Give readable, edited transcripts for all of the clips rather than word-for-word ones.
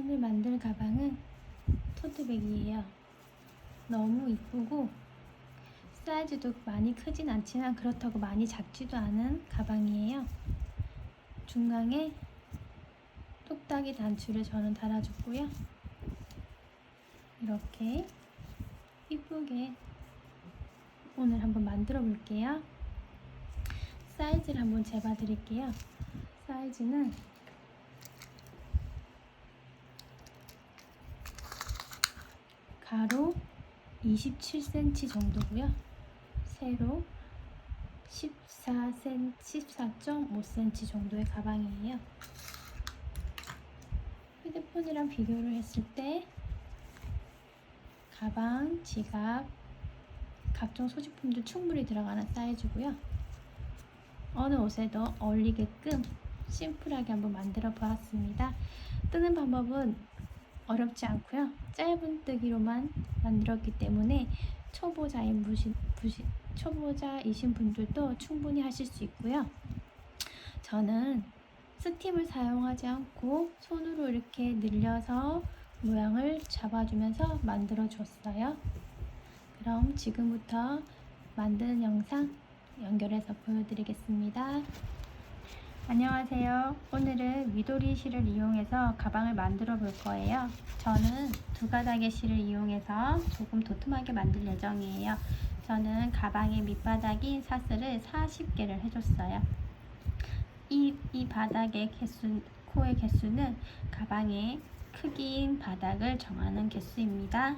오늘 만들 가방은 토트백이에요. 너무 이쁘고 사이즈도 많이 크진 않지만 그렇다고 많이 작지도 않은 가방이에요. 중앙에 똑딱이 단추를 저는 달아줬고요. 이렇게 이쁘게 오늘 한번 만들어 볼게요. 사이즈를 한번 재봐 드릴게요. 사이즈는 가로 27cm 정도고요. 세로 14.5cm 정도의 가방이에요. 휴대폰이랑 비교를 했을 때 가방, 지갑, 각종 소지품들 충분히 들어가는 사이즈고요. 어느 옷에도 어울리게끔 심플하게 한번 만들어 보았습니다. 뜨는 방법은 어렵지 않고요. 짧은 뜨기로만 만들었기 때문에 초보자이신 분들도 충분히 하실 수 있고요. 저는 스팀을 사용하지 않고 손으로 이렇게 늘려서 모양을 잡아주면서 만들어 줬어요. 그럼 지금부터 만드는 영상 연결해서 보여드리겠습니다. 안녕하세요. 오늘은 미도리 실을 이용해서 가방을 만들어 볼 거예요. 저는 두 가닥의 실을 이용해서 조금 도톰하게 만들 예정이에요. 저는 가방의 밑바닥인 사슬을 40개를 해줬어요. 이 바닥의 코의 개수는 가방의 크기인 바닥을 정하는 개수입니다.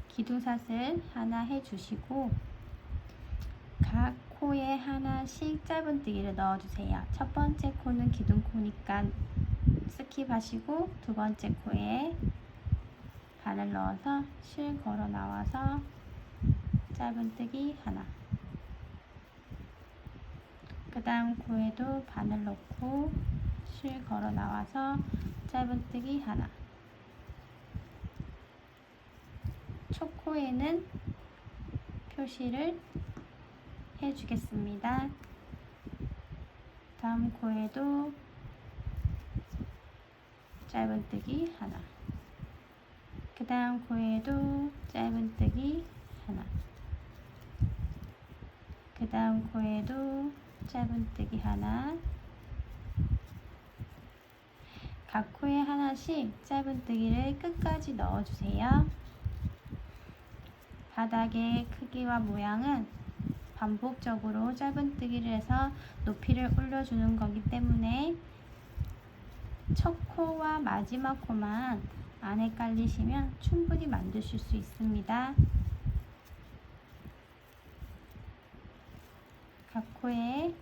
기둥사슬 하나 해주시고 각 코에 하나씩 짧은뜨기를 넣어주세요. 첫 번째 코는 기둥코니까 스킵하시고 두 번째 코에 바늘 넣어서 실 걸어 나와서 짧은뜨기 하나, 그 다음 코에도 바늘 넣고 실 걸어 나와서 짧은뜨기 하나, 첫 코에는 표시를 해주겠습니다. 다음 코에도 짧은뜨기 하나, 그 다음 코에도 짧은뜨기 하나, 그 다음 코에도 짧은뜨기 하나, 각 코에 하나씩 짧은뜨기를 끝까지 넣어주세요. 바닥의 크기와 모양은 반복적으로 짧은뜨기를 해서 높이를 올려주는 거기 때문에 첫 코와 마지막 코만 안에 깔리시면 충분히 만드실 수 있습니다. 각 코에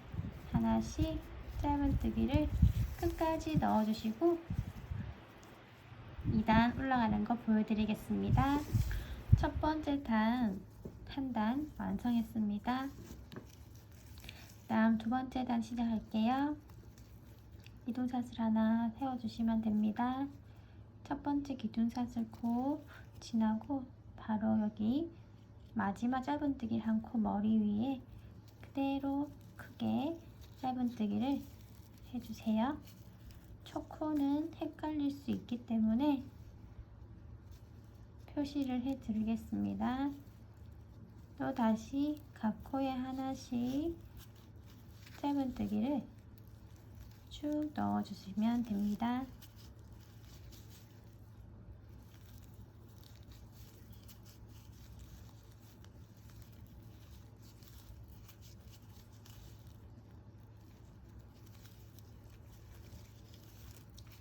하나씩 짧은뜨기를 끝까지 넣어주시고 2단 올라가는 거 보여드리겠습니다. 첫 번째 단 한 단 완성했습니다. 다음 두 번째 단 시작할게요. 기둥사슬 하나 세워주시면 됩니다. 첫 번째 기둥사슬 코 지나고 바로 여기 마지막 짧은뜨기 한 코 머리 위에 그대로 크게 짧은뜨기를 해주세요. 첫 코는 헷갈릴 수 있기 때문에 표시를 해드리겠습니다. 또 다시 각 코에 하나씩 짧은뜨기를 쭉 넣어주시면 됩니다.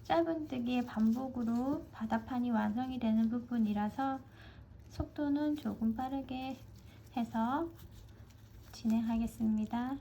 짧은뜨기의 반복으로 바닥판이 완성이 되는 부분이라서 속도는 조금 빠르게 해서 진행하겠습니다.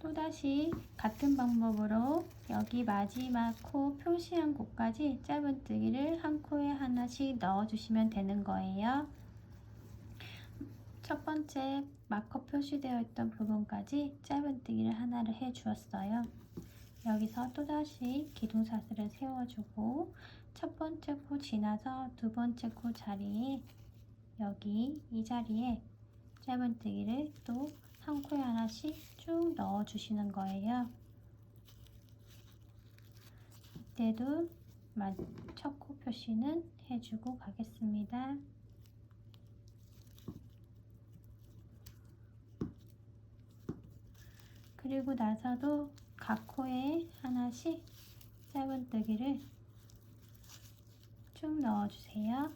또다시 같은 방법으로 여기 마지막 코 표시한 곳까지 짧은뜨기를 한 코에 하나씩 넣어주시면 되는 거예요. 첫 번째 마커 표시되어 있던 부분까지 짧은뜨기를 하나를 해 주었어요. 여기서 또다시 기둥사슬을 세워주고 첫 번째 코 지나서 두 번째 코 자리에 여기 이 자리에 짧은뜨기를 또 한 코에 하나씩 쭉 넣어 주시는 거예요. 이때도 첫 코 표시는 해주고 가겠습니다. 그리고 나서도 각 코에 하나씩 짧은뜨기를 쭉 넣어주세요.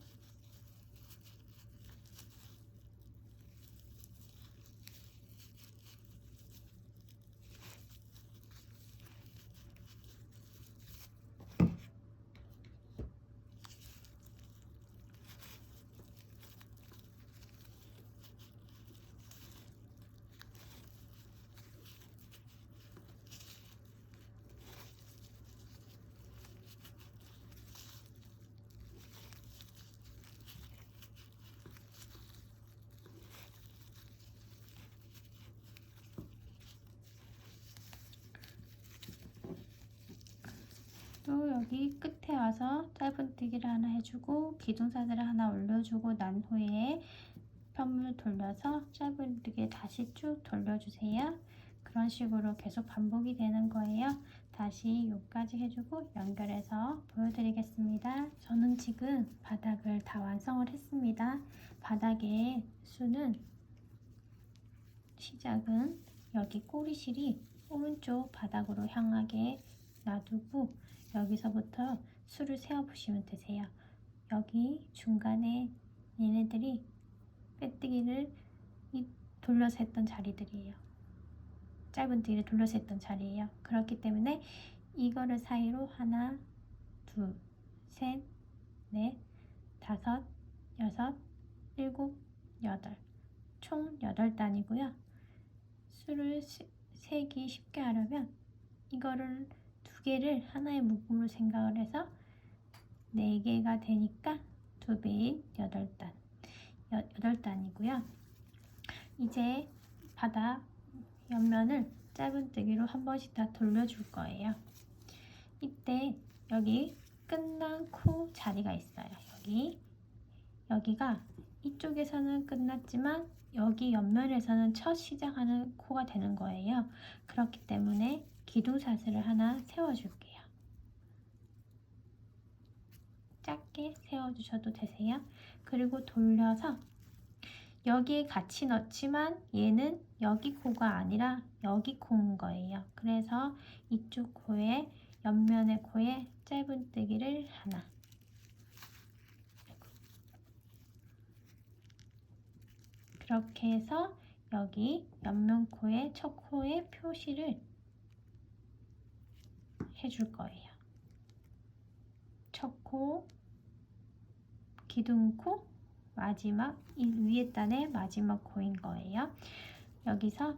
또 여기 끝에 와서 짧은뜨기를 하나 해주고 기둥사슬을 하나 올려주고 난 후에 편물 돌려서 짧은뜨기 다시 쭉 돌려주세요. 그런 식으로 계속 반복이 되는 거예요. 다시 여기까지 해주고 연결해서 보여드리겠습니다. 저는 지금 바닥을 다 완성을 했습니다. 바닥의 수는 시작은 여기 꼬리실이 오른쪽 바닥으로 향하게 놔두고 여기서부터 수를 세어 보시면 되세요. 여기 중간에 얘네들이 빼뜨기를 돌려서 했던 자리들이에요. 짧은뜨기를 돌려서 했던 자리예요. 그렇기 때문에 이거를 사이로 하나, 둘, 셋, 넷, 다섯, 여섯, 일곱, 여덟 총 8단이고요. 수를 세기 쉽게 하려면 이거를 두 개를 하나의 묶음으로 생각을 해서 4개가 되니까 2배인 8단 8단이고요. 이제 바닥 옆면을 짧은뜨기로 한 번씩 다 돌려줄 거예요. 이때 여기 끝난 코 자리가 있어요. 여기가 이쪽에서는 끝났지만 여기 옆면에서는 첫 시작하는 코가 되는 거예요. 그렇기 때문에 기둥사슬을 하나 세워줄게요. 짧게 세워주셔도 되세요. 그리고 돌려서 여기에 같이 넣지만 얘는 여기 코가 아니라 여기 코인 거예요. 그래서 이쪽 코에 옆면의 코에 짧은뜨기를 하나 그렇게 해서 여기 옆면 코에 첫 코에 표시를 해줄 거예요. 첫 코, 기둥코, 마지막 이 위에 단의 마지막 코인 거예요. 여기서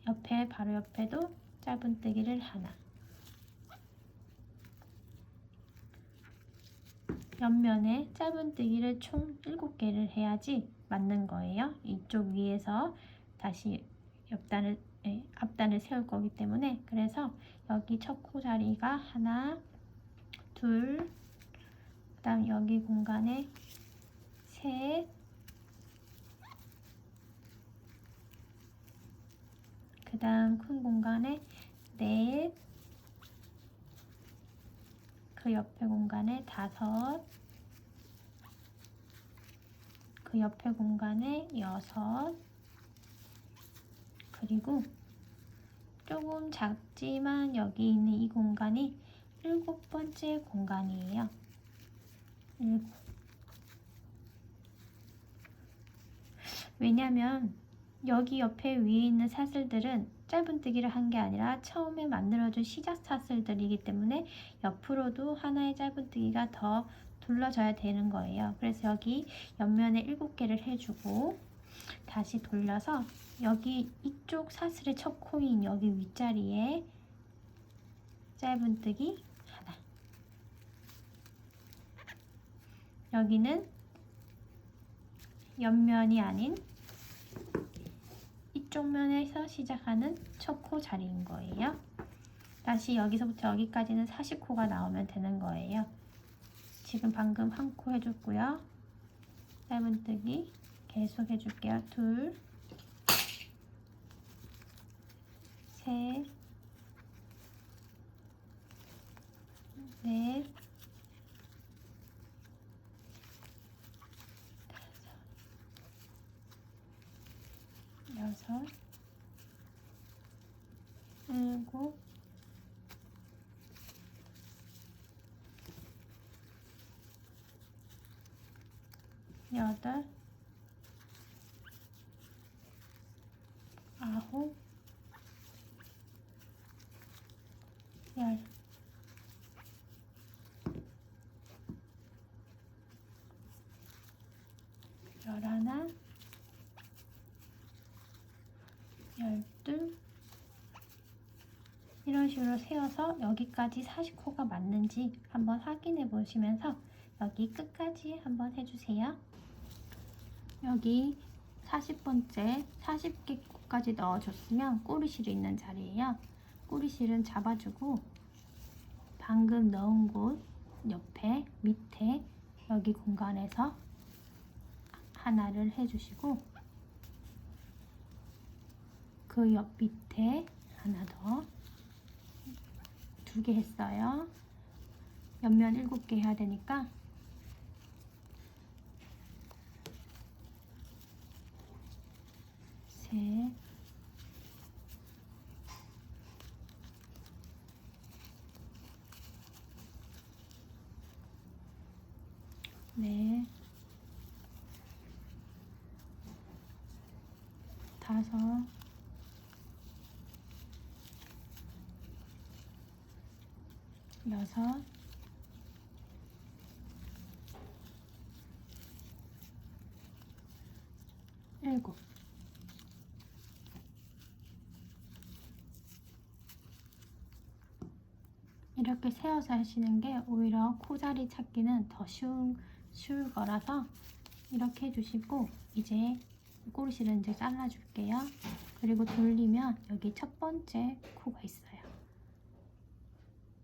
옆에 바로 옆에도 짧은뜨기를 하나 옆면에 짧은뜨기를 총 7개를 해야지 맞는 거예요. 이쪽 위에서 다시 앞단을 세울 거기 때문에 그래서 여기 첫 코 자리가 하나, 둘, 그 다음 여기 공간에 셋, 그 다음 큰 공간에 넷, 그 옆에 공간에 5, 그 옆에 공간에 6, 그리고 조금 작지만 여기 있는 이 공간이 7번째 공간이에요. 7. 왜냐면 여기 옆에 위에 있는 사슬들은 짧은뜨기를 한 게 아니라 처음에 만들어준 시작 사슬들이기 때문에 옆으로도 하나의 짧은뜨기가 더 둘러져야 되는 거예요. 그래서 여기 옆면에 7개를 해주고 다시 돌려서 여기 이쪽 사슬의 첫 코인 여기 윗자리에 짧은뜨기 하나, 여기는 옆면이 아닌 이쪽 면에서 시작하는 첫 코 자리인 거예요. 다시 여기서부터 여기까지는 40코가 나오면 되는 거예요. 지금 방금 한 코 해줬고요. 짧은뜨기 계속 해줄게요. 둘, 셋, 넷, 다섯, 여섯, 일곱, 여덟, 아홉, 열. 열하나, 열둘. 이런 식으로 세어서 여기까지 40코가 맞는지 한번 확인해 보시면서 여기 끝까지 한번 해주세요. 여기 40번째 40개 코까지 넣어줬으면 꼬리실이 있는 자리예요. 꼬리실은 잡아주고 방금 넣은 곳 옆에 밑에 여기 공간에서 하나를 해주시고 그 옆 밑에 하나 더 2개 했어요. 옆면 7개 해야 되니까 셋, 넷, 다섯, 여섯, 일곱. 이렇게 세워서 하시는 게 오히려 코자리 찾기는 더 쉬울 거라서 이렇게 해주시고 이제 꼬리실은 이제 잘라줄게요. 그리고 돌리면 여기 첫 번째 코가 있어요.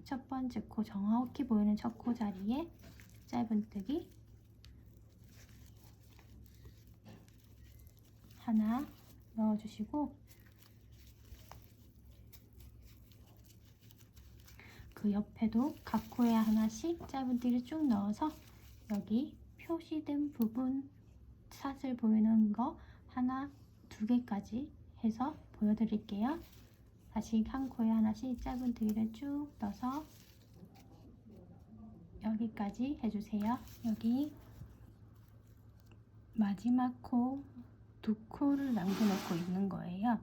첫 번째 코 정확히 보이는 첫 코 자리에 짧은뜨기 하나 넣어주시고 그 옆에도 각 코에 하나씩 짧은뜨기를 쭉 넣어서 여기 표시된 부분 사슬 보이는 거 하나, 2개까지 해서 보여드릴게요. 다시 한 코에 하나씩 짧은뜨기를 쭉 넣어서 여기까지 해주세요. 여기 마지막 코 2코를 남겨놓고 있는 거예요.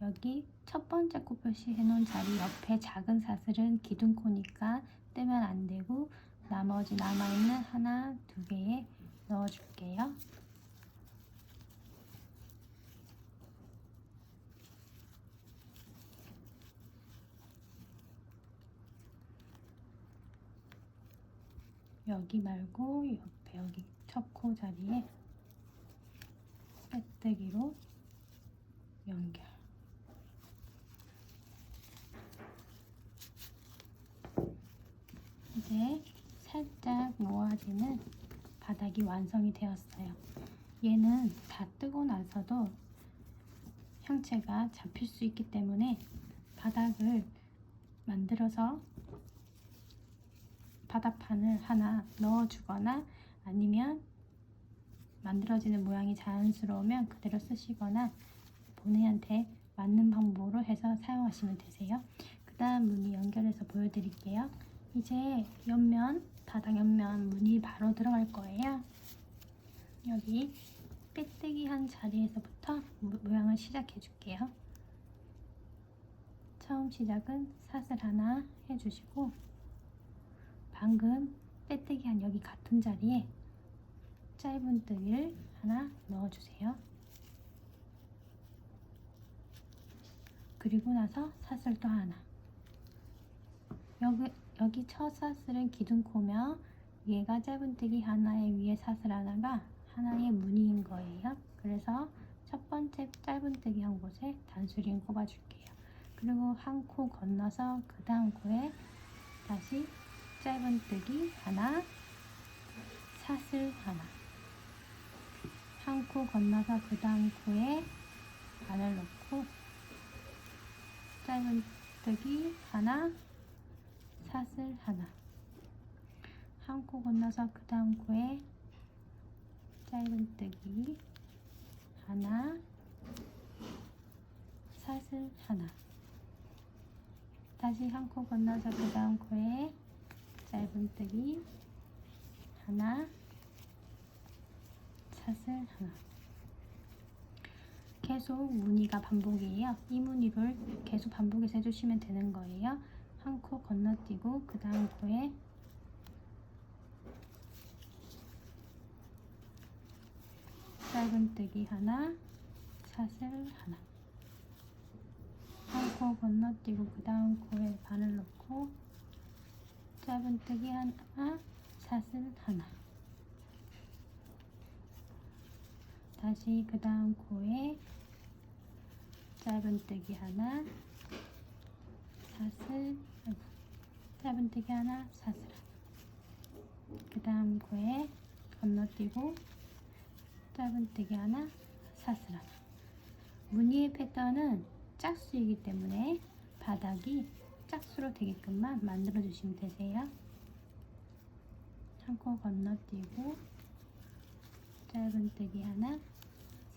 여기 첫 번째 코 표시해 놓은 자리 옆에 작은 사슬은 기둥코니까 떼면 안 되고 나머지 남아있는 하나, 2개에 넣어줄게요. 여기 말고 옆에 여기 첫 코 자리에 빼뜨기로 연결. 이제 살짝 모아지는 바닥이 완성이 되었어요. 얘는 다 뜨고 나서도 형체가 잡힐 수 있기 때문에 바닥을 만들어서 바닥판을 하나 넣어주거나 아니면 만들어지는 모양이 자연스러우면 그대로 쓰시거나 본인한테 맞는 방법으로 해서 사용하시면 되세요. 그 다음 무늬 연결해서 보여드릴게요. 이제 옆면, 바닥 옆면 무늬 바로 들어갈 거예요. 여기 빼뜨기 한 자리에서부터 모양을 시작해 줄게요. 처음 시작은 사슬 하나 해주시고 방금 빼뜨기 한 여기 같은 자리에 짧은뜨기를 하나 넣어주세요. 그리고 나서 사슬 또 하나. 여기 첫 사슬은 기둥코며 얘가 짧은뜨기 하나의 위에 사슬 하나가 하나의 무늬인 거예요. 그래서 첫 번째 짧은뜨기 한 곳에 단수링 꼽아줄게요. 그리고 한 코 건너서 그 다음 코에 다시 짧은뜨기 하나, 사슬 하나, 한 코 건너서 그 다음 코에 바늘 넣고 짧은뜨기 하나, 사슬 하나, 한 코 건너서 그 다음 코에 짧은뜨기 하나, 사슬 하나, 다시 한 코 건너서 그 다음 코에 짧은뜨기 하나, 사슬 하나. 계속 무늬가 반복이에요. 이 무늬를 계속 반복해서 해주시면 되는 거예요. 한 코 건너뛰고 그 다음 코에 짧은뜨기 하나, 사슬 하나, 한 코 건너뛰고 그 다음 코에 바늘 넣고 짧은뜨기 하나, 사슬 하나, 다시 그 다음 코에 짧은뜨기 하나, 사슬, 짧은뜨기 하나, 사슬 하나, 그 다음 코에 건너뛰고 짧은뜨기 하나, 사슬 하나. 무늬의 패턴은 짝수이기 때문에 바닥이 짝수로 되게끔만 만들어 주시면 되세요. 한 코 건너뛰고 짧은뜨기 하나,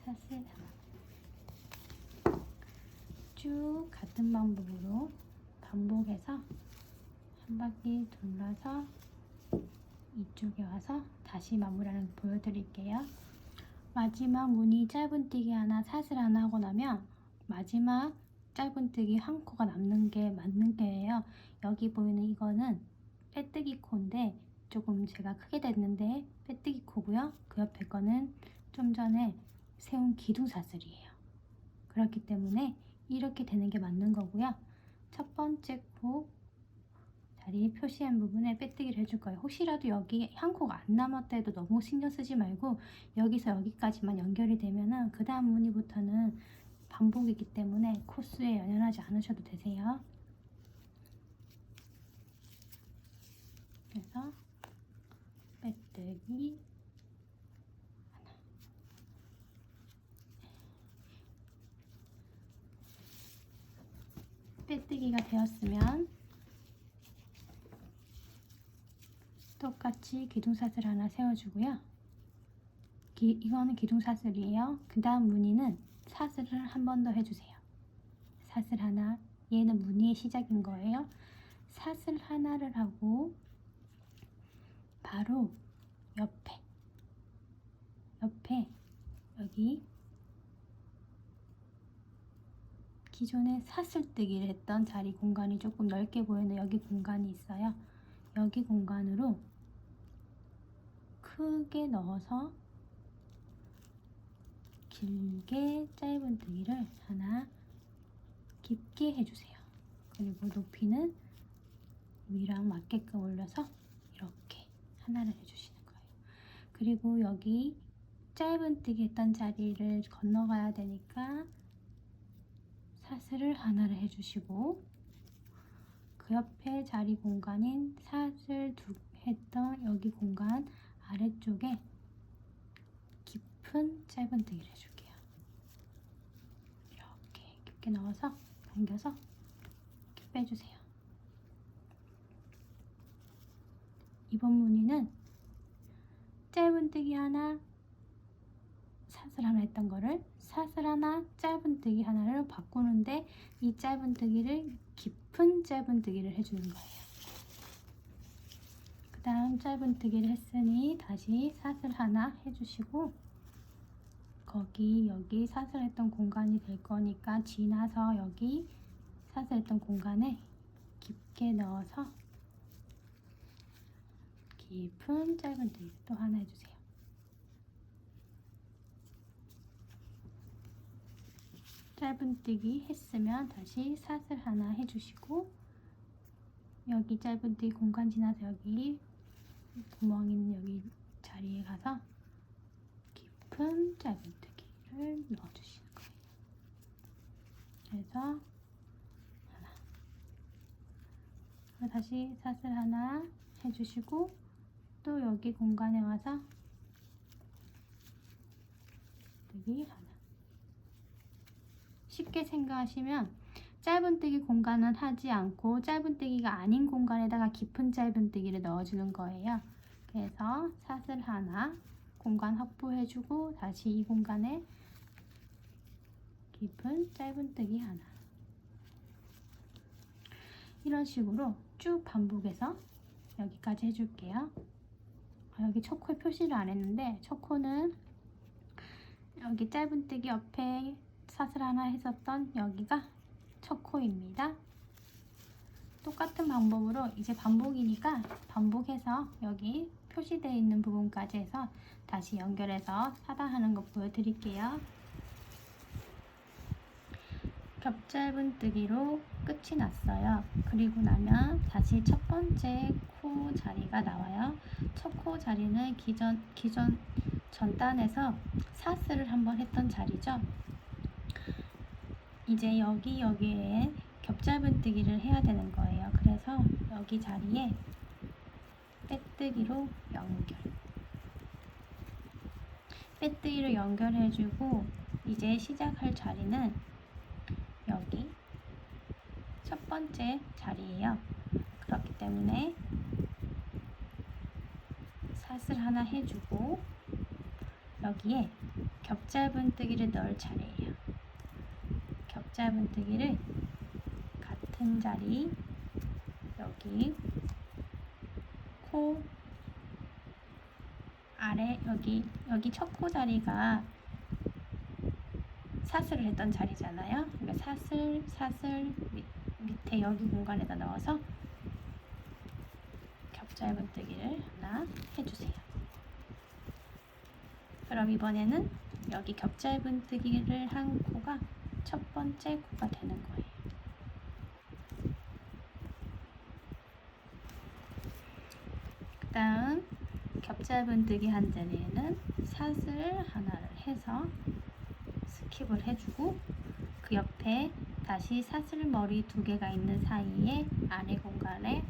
사슬 하나. 쭉 같은 방법으로 반복해서 한 바퀴 돌려서 이쪽에 와서 다시 마무리하는 거 보여드릴게요. 마지막 무늬 짧은뜨기 하나, 사슬 하나 하고 나면 마지막 짧은뜨기 한 코가 남는 게 맞는 게예요. 여기 보이는 이거는 빼뜨기 코인데 조금 제가 크게 됐는데 빼뜨기 코고요. 그 옆에 거는 좀 전에 세운 기둥사슬이에요. 그렇기 때문에 이렇게 되는 게 맞는 거고요. 첫 번째 코 자리 표시한 부분에 빼뜨기를 해줄 거예요. 혹시라도 여기 한 코가 안 남았다 해도 너무 신경 쓰지 말고 여기서 여기까지만 연결이 되면은 그 다음 무늬부터는 반복이기 때문에 코스에 연연하지 않으셔도 되세요. 그래서 빼뜨기 하나, 빼뜨기가 되었으면 똑같이 기둥사슬 하나 세워주고요. 이거는 기둥사슬이에요. 그 다음 무늬는 사슬을 한 번 더 해주세요. 사슬 하나, 얘는 무늬의 시작인 거예요. 사슬 하나를 하고 바로 옆에 여기 기존에 사슬뜨기를 했던 자리 공간이 조금 넓게 보이는 여기 공간이 있어요. 여기 공간으로 크게 넣어서 길게 짧은뜨기를 하나 깊게 해주세요. 그리고 높이는 위랑 맞게끔 올려서 이렇게 하나를 해주시는 거예요. 그리고 여기 짧은뜨기 했던 자리를 건너가야 되니까 사슬을 하나를 해주시고 그 옆에 자리 공간인 사슬 했던 여기 공간 아래쪽에 깊은 짧은뜨기를 해줄게요. 이렇게 깊게 넣어서 당겨서 이렇게 빼주세요. 이번 무늬는 짧은뜨기 하나, 사슬 하나 했던 거를 사슬 하나, 짧은뜨기 하나를 바꾸는데 이 짧은뜨기를 깊은 짧은뜨기를 해주는 거예요. 그 다음 짧은뜨기를 했으니 다시 사슬 하나 해주시고 여기 사슬했던 공간이 될 거니까 지나서 여기 사슬했던 공간에 깊게 넣어서 깊은 짧은뜨기 또 하나 해주세요. 짧은뜨기 했으면 다시 사슬 하나 해주시고 여기 짧은뜨기 공간 지나서 여기 구멍 있는 여기 자리에 가서 깊은 짧은뜨기를 사슬을 넣어주시는 거예요. 그래서 하나, 다시 사슬 하나 해주시고 또 여기 공간에 와서 여기 하나. 쉽게 생각하시면 짧은뜨기 공간은 하지 않고 짧은뜨기가 아닌 공간에다가 깊은 짧은뜨기를 넣어주는 거예요. 그래서 사슬 하나 공간 확보해주고 다시 이 공간에 깊은 짧은뜨기 하나. 이런 식으로 쭉 반복해서 여기까지 해줄게요. 여기 첫 코에 표시를 안 했는데 첫 코는 여기 짧은뜨기 옆에 사슬 하나 했었던 여기가 첫 코입니다. 똑같은 방법으로 이제 반복이니까 반복해서 여기 표시되어 있는 부분까지 해서 다시 연결해서 하단하는 거 보여드릴게요. 겹짧은뜨기로 끝이 났어요. 그리고 나면 다시 첫 번째 코 자리가 나와요. 첫 코 자리는 기존 전단에서 사슬을 한번 했던 자리죠. 이제 여기에 겹짧은뜨기를 해야 되는 거예요. 그래서 여기 자리에 빼뜨기로 연결. 빼뜨기로 연결해주고 이제 시작할 자리는 여기 첫 번째 자리예요. 그렇기 때문에 사슬 하나 해주고 여기에 겹짧은뜨기를 넣을 차례예요. 겹짧은뜨기를 같은 자리 여기 코 아래 여기 첫 코 자리가 사슬을 했던 자리잖아요. 그러니까 사슬 밑에 여기 공간에다 넣어서 겹짧은뜨기를 하나 해주세요. 그럼 이번에는 여기 겹짧은뜨기를 한 코가 첫 번째 코가 되는 거예요. 그 다음 겹짧은뜨기 한 자리에는 사슬 하나를 해서 스킵을 해주고 그 옆에 다시 사슬 머리 두 개가 있는 사이에 아래 공간에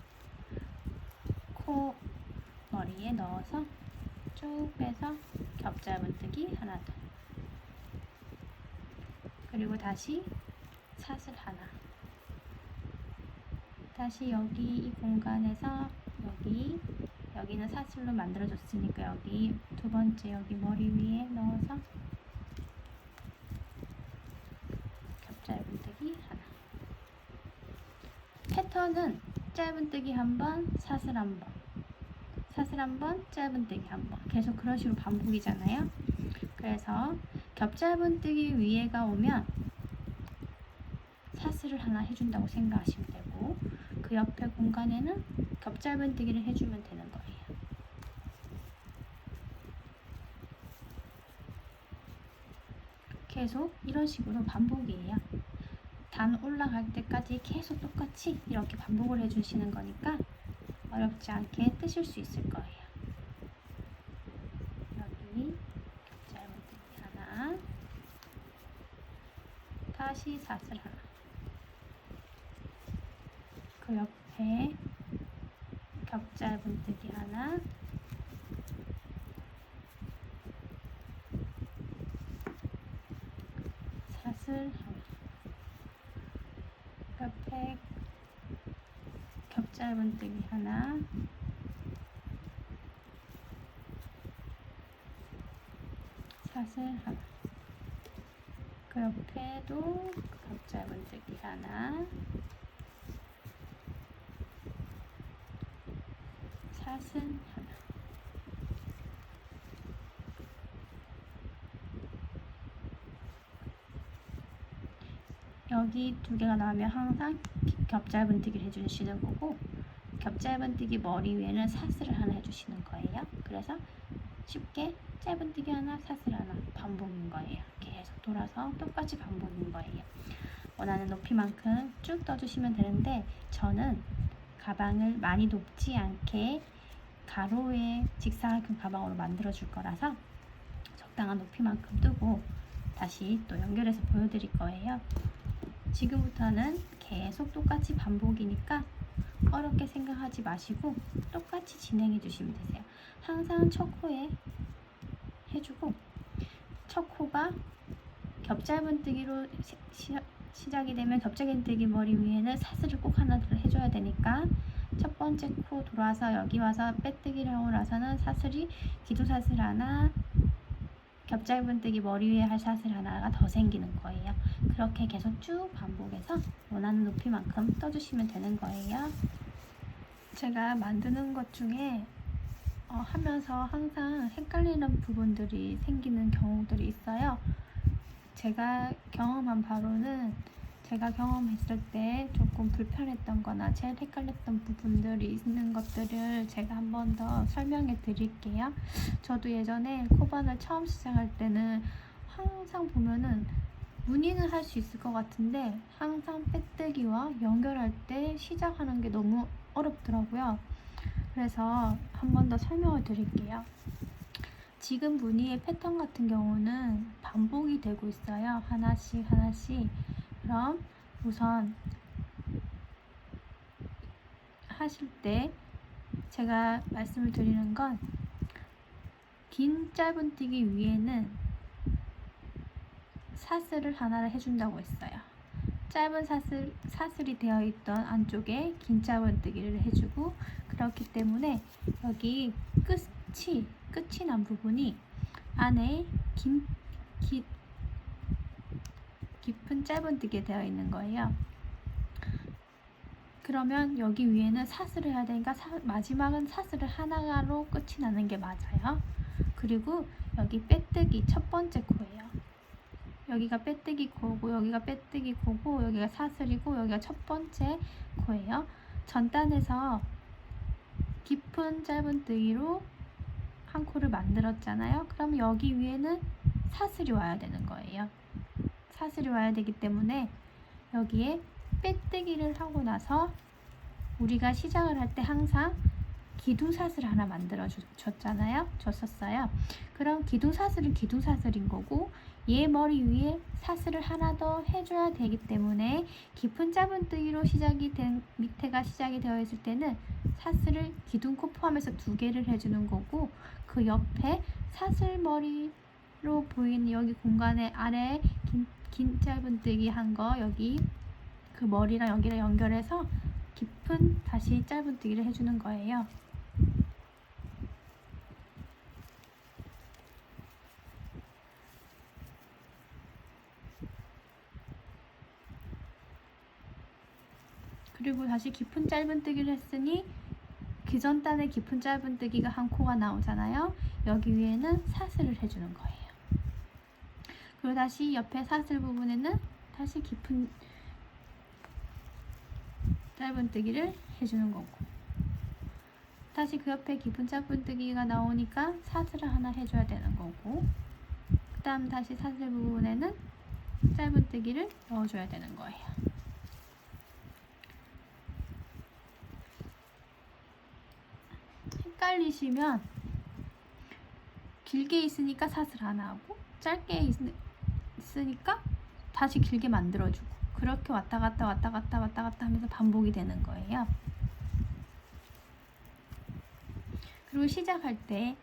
코 머리에 넣어서 쭉 빼서 겹짧은뜨기 하나 더. 그리고 다시 사슬 하나. 다시 여기 이 공간에서 여기는 사슬로 만들어줬으니까 여기 두 번째 여기 머리 위에 넣어서 겹짧은뜨기 하나. 패턴은 짧은뜨기 한 번, 사슬 한 번, 사슬 한 번, 짧은뜨기 한 번. 계속 그런 식으로 반복이잖아요. 그래서 겹짧은뜨기 위에가 오면 사슬을 하나 해준다고 생각하시면 되고 그 옆에 공간에는 겹짧은뜨기를 해주면 되는 거예요. 계속 이런 식으로 반복이에요. 단 올라갈 때까지 계속 똑같이 이렇게 반복을 해주시는 거니까 어렵지 않게 뜨실 수 있을 거예요. 여기 겹짧은뜨기 하나, 다시 사슬 하나, 그 옆에 겹짧은뜨기 하나, 사슬 하나, 옆에 겹짧은뜨기 하나, 사슬 하나, 그 옆에도 겹¹은뜨기 하나, 사슬 하나. 여기 두 개가 나오면 항상 겹짧은뜨기를 해주시는 거고 겹짧머리 위에는 사슬을 하나 해주시는 거예요. 그래서 쉽게 짧은뜨기 하나, 사슬 하나 반복인 거예요. 계속 돌아서 똑같이 반복인 거예요. 원하는 높이만큼 쭉 떠주시면 되는데 저는 가방을 많이 높지 않게 가로에 직사각형 가방으로 만들어 줄 거라서 적당한 높이만큼 뜨고 다시 또 연결해서 보여드릴 거예요. 지금부터는 계속 똑같이 반복이니까 어렵게 생각하지 마시고 똑같이 진행해 주시면 되세요. 항상 첫 코에 해주고, 첫 코가 겹짧은뜨기로 시작이 되면 겹짧은뜨기 머리 위에는 사슬을 꼭 하나 더 해줘야 되니까 첫 번째 코 돌아서 여기 와서 빼뜨기를 하고 나서는 사슬이 기둥사슬 하나, 겹짧은뜨기 머리 위에 할 사슬 하나가 더 생기는 거예요. 그렇게 계속 쭉 반복해서 원하는 높이만큼 떠주시면 되는 거예요. 제가 만드는 것 중에 하면서 항상 헷갈리는 부분들이 생기는 경우들이 있어요. 제가 경험한 바로는 제가 경험했을 때 조금 불편했던 거나 제일 헷갈렸던 부분들이 있는 것들을 제가 한 번 더 설명해 드릴게요. 저도 예전에 코반을 처음 시작할 때는 항상 보면은 무늬는 할 수 있을 것 같은데 항상 빼뜨기와 연결할 때 시작하는 게 너무 어렵더라고요. 그래서 한 번 더 설명을 드릴게요. 지금 무늬의 패턴 같은 경우는 반복이 되고 있어요. 하나씩 하나씩. 그럼 우선 하실 때 제가 말씀을 드리는 건 긴 짧은뜨기 위에는 사슬을 하나를 해준다고 했어요. 짧은 사슬이 되어 있던 안쪽에 긴 짧은뜨기를 해주고, 그렇기 때문에 여기 끝이 난 부분이 안에 깊은 짧은뜨기 되어 있는 거예요. 그러면 여기 위에는 사슬을 해야 되니까 마지막은 사슬을 하나로 끝이 나는 게 맞아요. 그리고 여기 빼뜨기 첫 번째 코예요. 여기가 빼뜨기 코고, 여기가 빼뜨기 코고, 여기가 사슬이고, 여기가 첫 번째 코예요. 전단에서 깊은 짧은뜨기로 한 코를 만들었잖아요. 그럼 여기 위에는 사슬이 와야 되는 거예요. 사슬이 와야 되기 때문에 여기에 빼뜨기를 하고 나서 우리가 시작을 할 때 항상 기둥사슬 하나 만들어 줬었어요. 그럼 기둥사슬은 기둥사슬인 거고, 얘 머리 위에 사슬을 하나 더 해줘야 되기 때문에 깊은 짧은뜨기로 밑에가 시작이 되어 있을 때는 사슬을 기둥코 포함해서 2개를 해주는 거고, 그 옆에 사슬 머리로 보이는 여기 공간에 아래에 긴 짧은뜨기 한 거, 여기 그 머리랑 여기를 연결해서 깊은 다시 짧은뜨기를 해주는 거예요. 그리고 다시 깊은 짧은뜨기를 했으니 그 전 단에 깊은 짧은뜨기가 한 코가 나오잖아요. 여기 위에는 사슬을 해주는 거예요. 그리고 다시 옆에 사슬 부분에는 다시 깊은 짧은뜨기를 해주는 거고, 다시 그 옆에 깊은 짧은뜨기가 나오니까 사슬을 하나 해줘야 되는 거고, 그 다음 다시 사슬 부분에는 짧은뜨기를 넣어줘야 되는 거예요. 헷갈리시면 길게 있으니까 사슬 하나 하고, 짧게 있으니까 다시 길게 만들어주고, 그렇게 왔다 갔다 하면서 반복이 되는 거예요. 그리고 시작할 때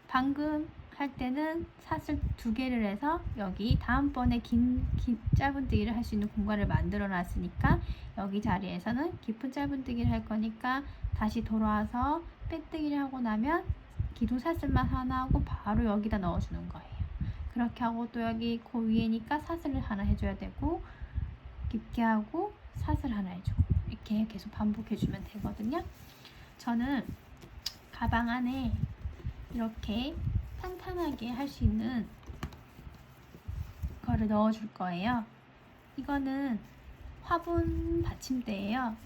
방금 할 때는 사슬 2개를 해서 여기 다음번에 긴 짧은뜨기를 할 수 있는 공간을 만들어 놨으니까 여기 자리에서는 깊은 짧은뜨기를 할 거니까 다시 돌아와서 빼뜨기를 하고 나면 기둥사슬만 하나 하고 바로 여기다 넣어주는 거예요. 그렇게 하고 또 여기 그 위에니까 사슬을 하나 해줘야 되고, 깊게 하고 사슬 하나 해주고, 이렇게 계속 반복해주면 되거든요. 저는 가방 안에 이렇게 탄탄하게 할 수 있는 거를 넣어줄 거예요. 이거는 화분 받침대예요.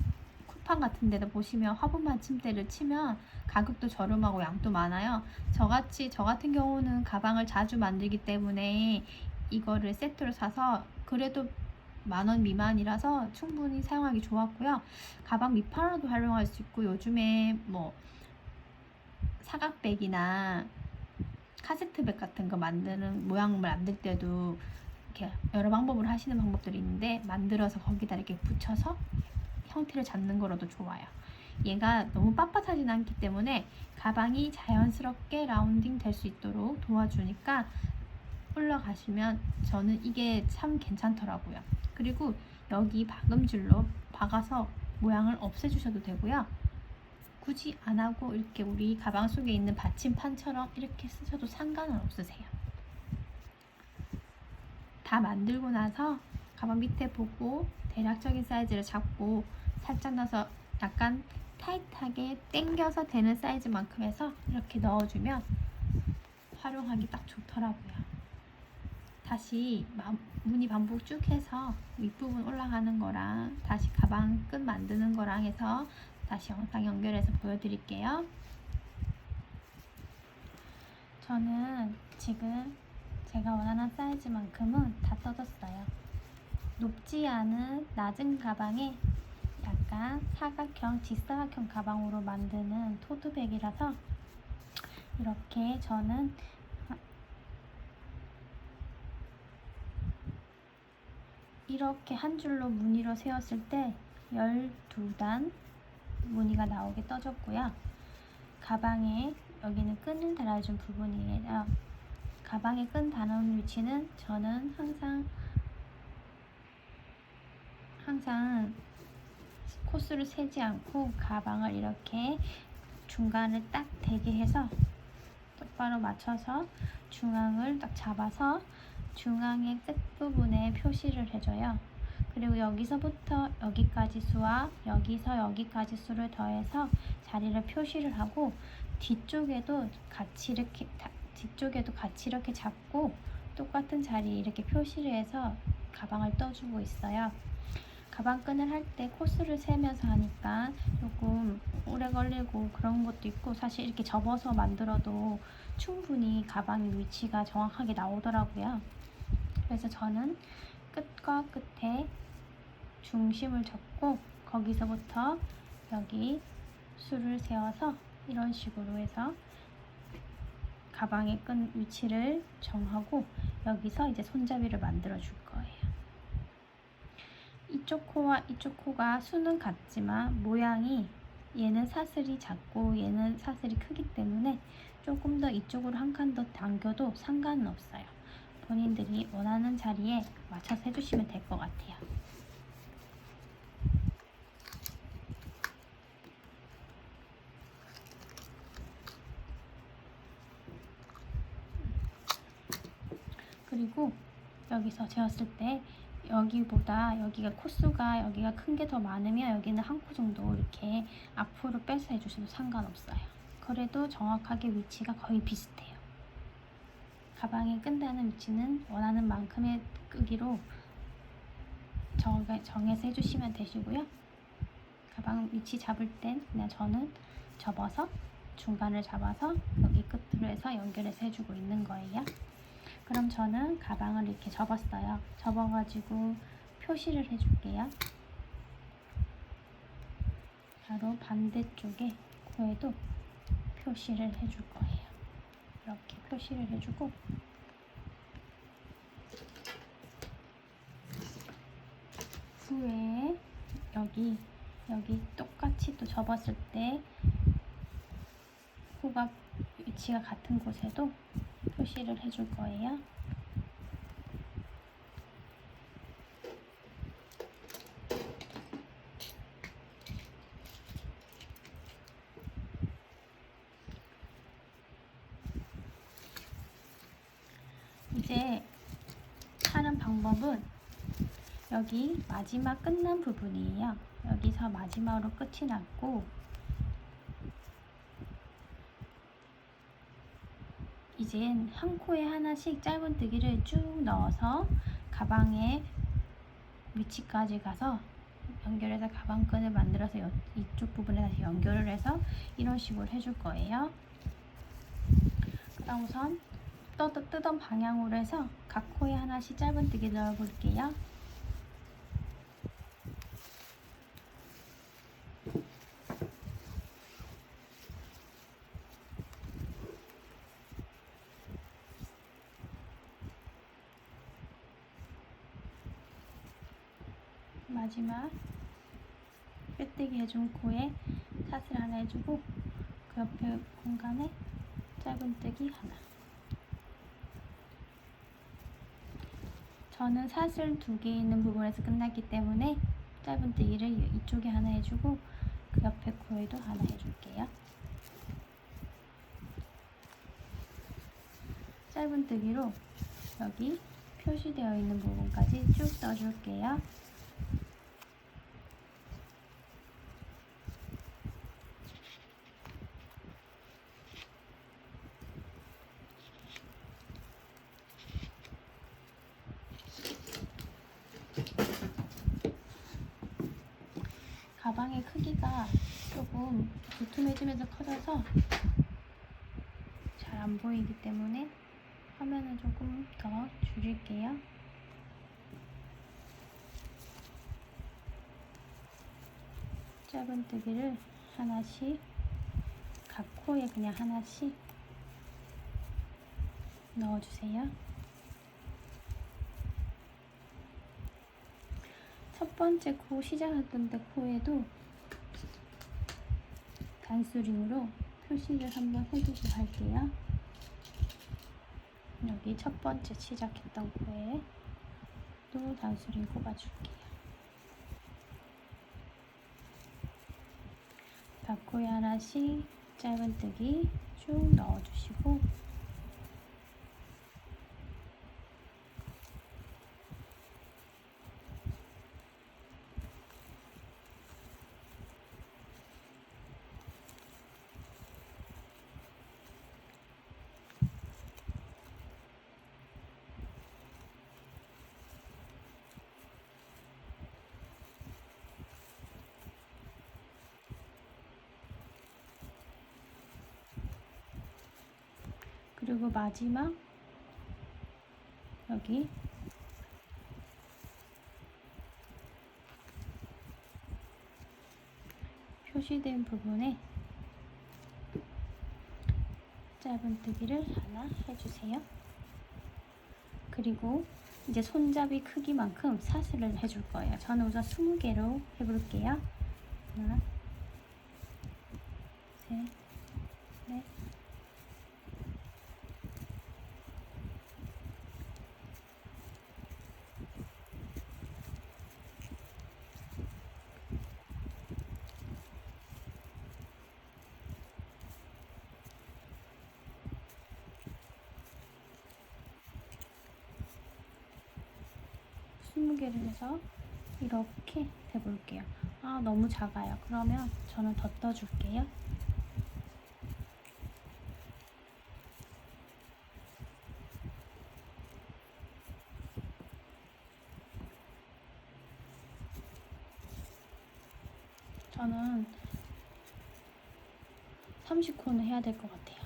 쿠팡 같은 데도 보시면 화분 받침대를 치면 가격도 저렴하고 양도 많아요. 저 같은 경우는 가방을 자주 만들기 때문에 이거를 세트로 사서 그래도 10,000원 미만이라서 충분히 사용하기 좋았고요. 가방 밑판으로도 활용할 수 있고, 요즘에 뭐 사각백이나 카세트백 같은 거 만드는 모양을 만들 때도 이렇게 여러 방법으로 하시는 방법들이 있는데, 만들어서 거기다 이렇게 붙여서 형태를 잡는 거로도 좋아요. 얘가 너무 빳빳하진 않기 때문에 가방이 자연스럽게 라운딩 될 수 있도록 도와주니까 올라가시면 저는 이게 참 괜찮더라고요. 그리고 여기 박음질로 박아서 모양을 없애주셔도 되고요. 굳이 안 하고 이렇게 우리 가방 속에 있는 받침판처럼 이렇게 쓰셔도 상관은 없으세요. 다 만들고 나서 가방 밑에 보고 대략적인 사이즈를 잡고 살짝 넣어서 약간 타이트하게 당겨서 되는 사이즈만큼 해서 이렇게 넣어주면 활용하기 딱 좋더라고요. 다시 무늬 반복 쭉 해서 윗부분 올라가는 거랑 다시 가방 끝 만드는 거랑 해서 다시 영상 연결해서 보여드릴게요. 저는 지금 제가 원하는 사이즈만큼은 다 뜯었어요. 높지 않은 낮은 가방에 약간 사각형, 직사각형 가방으로 만드는 토드백이라서 이렇게 저는 이렇게 한 줄로 무늬로 세웠을 때 12단 무늬가 나오게 떠줬고요. 가방에 여기는 끈을 달아준 부분이에요. 가방에 끈 다는 위치는 저는 항상 코스를 세지 않고 가방을 이렇게 중간을 딱 대게 해서 똑바로 맞춰서 중앙을 딱 잡아서 중앙의 끝부분에 표시를 해줘요. 그리고 여기서부터 여기까지 수와 여기서 여기까지 수를 더해서 자리를 표시를 하고 뒤쪽에도 같이 이렇게 잡고 똑같은 자리에 이렇게 표시를 해서 가방을 떠주고 있어요. 가방 끈을 할 때 코스를 세면서 하니까 조금 오래 걸리고 그런 것도 있고, 사실 이렇게 접어서 만들어도 충분히 가방의 위치가 정확하게 나오더라고요. 그래서 저는 끝과 끝에 중심을 잡고 거기서부터 여기 수를 세워서 이런 식으로 해서 가방의 끈 위치를 정하고 여기서 이제 손잡이를 만들어 줄 거예요. 이쪽 코와 이쪽 코가 수는 같지만 모양이 얘는 사슬이 작고 얘는 사슬이 크기 때문에 조금 더 이쪽으로 한 칸 더 당겨도 상관은 없어요. 본인들이 원하는 자리에 맞춰서 해주시면 될 것 같아요. 그리고 여기서 재었을 때 여기보다 여기가 코수가 여기가 큰 게 더 많으면 여기는 한 코 정도 이렇게 앞으로 빼서 해주셔도 상관없어요. 그래도 정확하게 위치가 거의 비슷해요. 가방에 끈다는 위치는 원하는 만큼의 크기로 정해서 해주시면 되시고요. 가방 위치 잡을 땐 그냥 저는 접어서 중간을 잡아서 여기 끝으로 해서 연결해서 해주고 있는 거예요. 그럼 저는 가방을 이렇게 접었어요. 접어가지고 표시를 해줄게요. 바로 반대쪽에 코에도 표시를 해줄 거예요. 이렇게 표시를 해주고 후에 여기 똑같이 또 접었을 때 코가 위치가 같은 곳에도 표시를 해줄 거예요. 이제 하는 방법은 여기 마지막 끝난 부분이에요. 여기서 마지막으로 끝이 났고 이젠 한 코에 하나씩 짧은뜨기를 쭉 넣어서 가방의 위치까지 가서 연결해서 가방끈을 만들어서 이쪽 부분에 다시 연결을 해서 이런 식으로 해줄 거예요. 그다음 우선 뜨던 방향으로 해서 각 코에 하나씩 짧은뜨기 넣어 볼게요. 마지막 빼뜨기 해준 코에 사슬 하나 해주고 그 옆에 공간에 짧은뜨기 하나. 저는 사슬 2개 있는 부분에서 끝났기 때문에 짧은뜨기를 이쪽에 하나 해주고 그 옆에 코에도 하나 해줄게요. 짧은뜨기로 여기 표시되어 있는 부분까지 쭉 떠줄게요. 가방의 크기가 조금 두툼해지면서 커져서 잘 안 보이기 때문에 화면을 조금 더 줄일게요. 짧은뜨기를 하나씩 각 코에 그냥 하나씩 넣어주세요. 첫 번째 코 시작했던 데 코에도 단수링으로 표시를 한번 해주고 갈게요. 여기 첫 번째 시작했던 코에 또 단수링 꼽아줄게요. 각 코에 하나씩 짧은뜨기 쭉 넣어주시고 그리고 마지막 여기 표시된 부분에 짧은뜨기를 하나 해주세요. 그리고 이제 손잡이 크기만큼 사슬을 해줄 거예요. 저는 우선 20개로 해볼게요. 하나, 셋, 넷, 20개를 해서 이렇게 해볼게요. 아, 너무 작아요. 그러면 저는 더 떠줄게요. 저는 30코는 해야 될 것 같아요.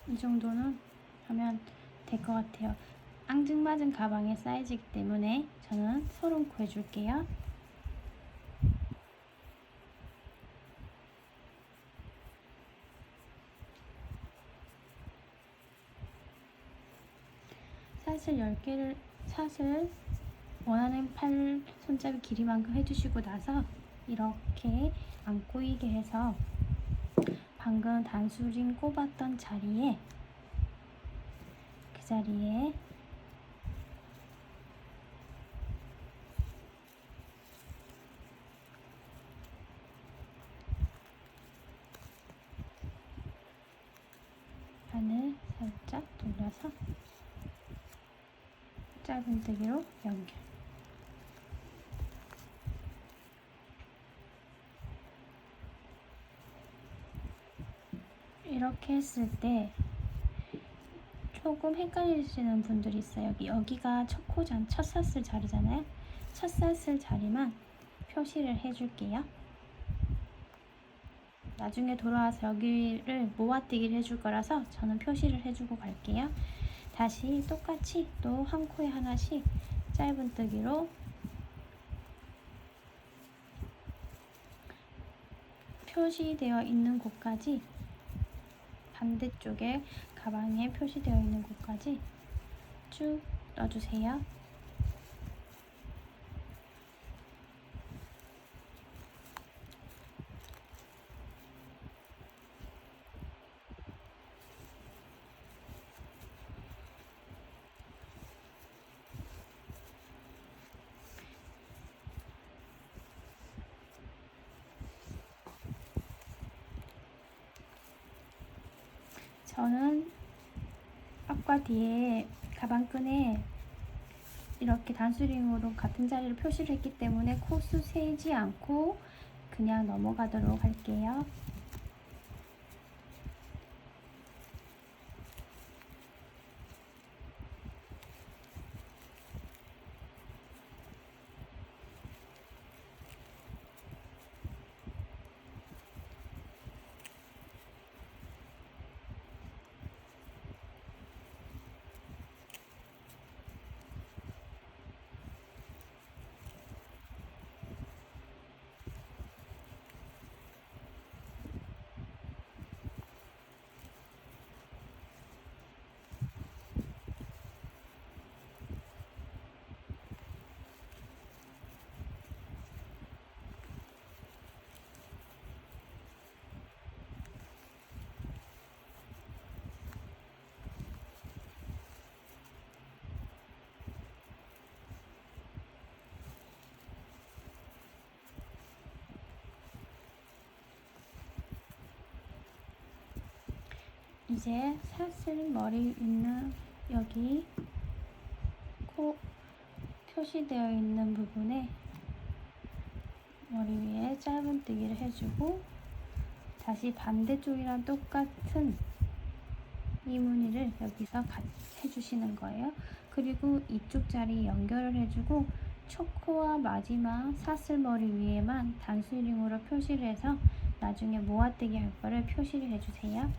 이 정도는 하면 될 것 같아요. 앙증맞은 가방의 사이즈이기 때문에 저는 30코 해줄게요. 사슬 원하는 팔 손잡이 길이만큼 해주시고 나서 이렇게 안 꼬이게 해서 방금 단수링 꼽았던 자리에 그 자리에 바늘 살짝 돌려서 짧은뜨기로 연결. 이렇게 했을 때 조금 헷갈리시는 분들이 있어요. 여기가 첫 사슬 자리잖아요. 첫 사슬 자리만 표시를 해줄게요. 나중에 돌아와서 여기를 모아뜨기를 해줄 거라서 저는 표시를 해주고 갈게요. 다시 똑같이 또 한 코에 하나씩 짧은뜨기로 표시되어 있는 곳까지 반대쪽에 가방에 표시되어 있는 곳까지 쭉 떠주세요. 저는 앞과 뒤에 가방끈에 이렇게 단수링으로 같은 자리를 표시를 했기 때문에 코수 세지 않고 그냥 넘어가도록 할게요. 이제 사슬 머리 있는 여기 코 표시되어 있는 부분에 머리 위에 짧은뜨기를 해주고 다시 반대쪽이랑 똑같은 이 무늬를 여기서 해주시는 거예요. 그리고 이쪽 자리 연결을 해주고 초코와 마지막 사슬머리 위에만 단수링으로 표시를 해서 나중에 모아뜨기 할 거를 표시를 해주세요.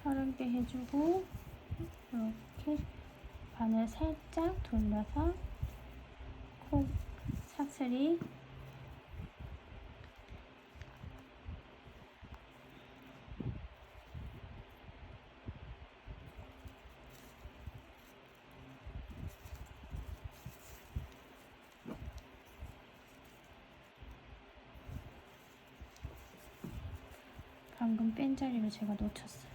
서른개 해주고 이렇게 바늘 살짝 돌려서 코 사슬이 방금 뺀 자리를 제가 놓쳤어요.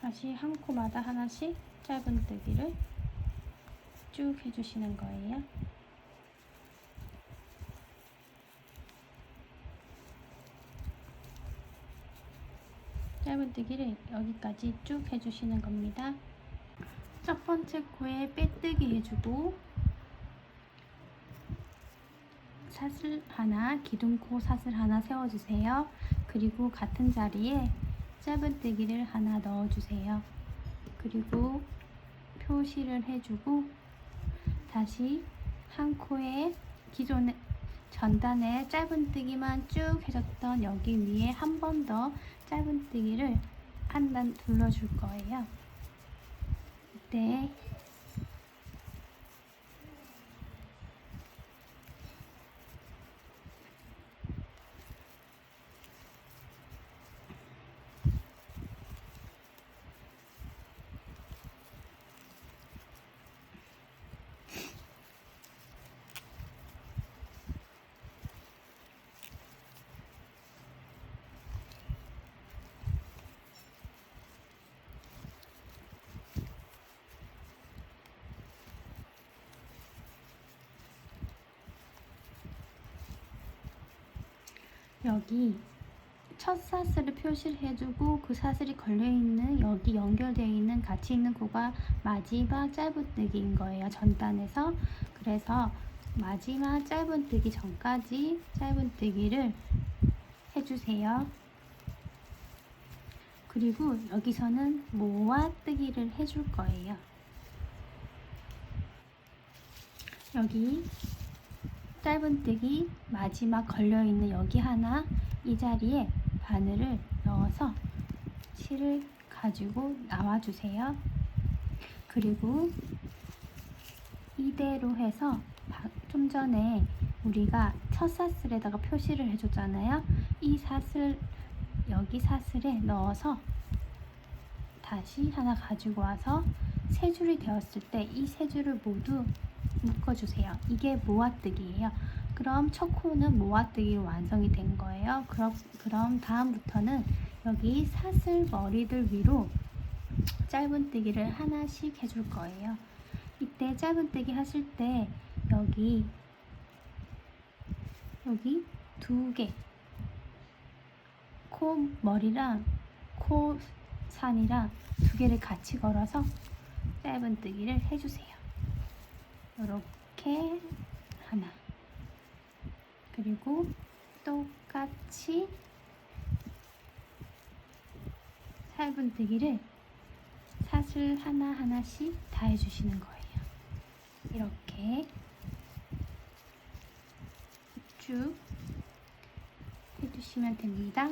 다시 한 코마다 하나씩 짧은뜨기를 쭉 해주시는 거예요. 짧은뜨기를 여기까지 쭉 해주시는 겁니다. 첫 번째 코에 빼뜨기 해주고 사슬 하나, 기둥코 사슬 하나 세워주세요. 그리고 같은 자리에 짧은뜨기를 하나 넣어주세요. 그리고 표시를 해주고 다시 한 코에 기존에 전단에 짧은뜨기만 쭉 해줬던 여기 위에 한 번 더 짧은뜨기를 한 단 둘러줄 거예요. 이때 여기 첫 사슬을 표시를 해주고 그 사슬이 걸려있는 여기 연결되어 있는 같이 있는 코가 마지막 짧은뜨기인 거예요. 전단에서. 그래서 마지막 짧은뜨기 전까지 짧은뜨기를 해주세요. 그리고 여기서는 모아뜨기를 해줄 거예요. 여기 짧은뜨기 마지막 걸려있는 여기 하나, 이 자리에 바늘을 넣어서 실을 가지고 나와주세요. 그리고 이대로 해서 좀 전에 우리가 첫 사슬에다가 표시를 해줬잖아요. 이 사슬, 여기 사슬에 넣어서 다시 하나 가지고 와서 세 줄이 되었을 때 이 세 줄을 모두 묶어주세요. 이게 모아뜨기예요. 그럼 첫 코는 모아뜨기로 완성이 된 거예요. 그럼 다음부터는 여기 사슬 머리들 위로 짧은뜨기를 하나씩 해줄 거예요. 이때 짧은뜨기 하실 때 여기 두 개, 코 머리랑 코 산이랑 두 개를 같이 걸어서 짧은뜨기를 해주세요. 이렇게 하나, 그리고 똑같이 짧은뜨기를 사슬 하나하나씩 다 해주시는 거예요. 이렇게 쭉 해주시면 됩니다.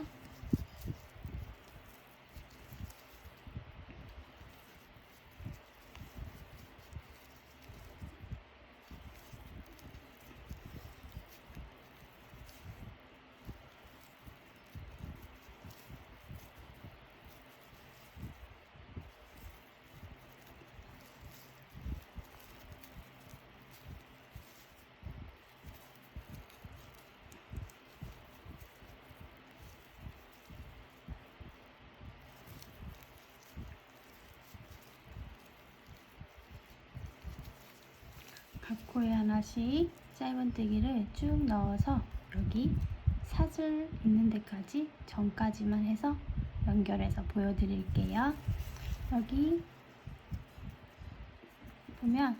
각코에 하나씩 짧은뜨기를 쭉 넣어서 여기 사슬 있는 데까지 전까지만 해서 연결해서 보여드릴게요. 여기 보면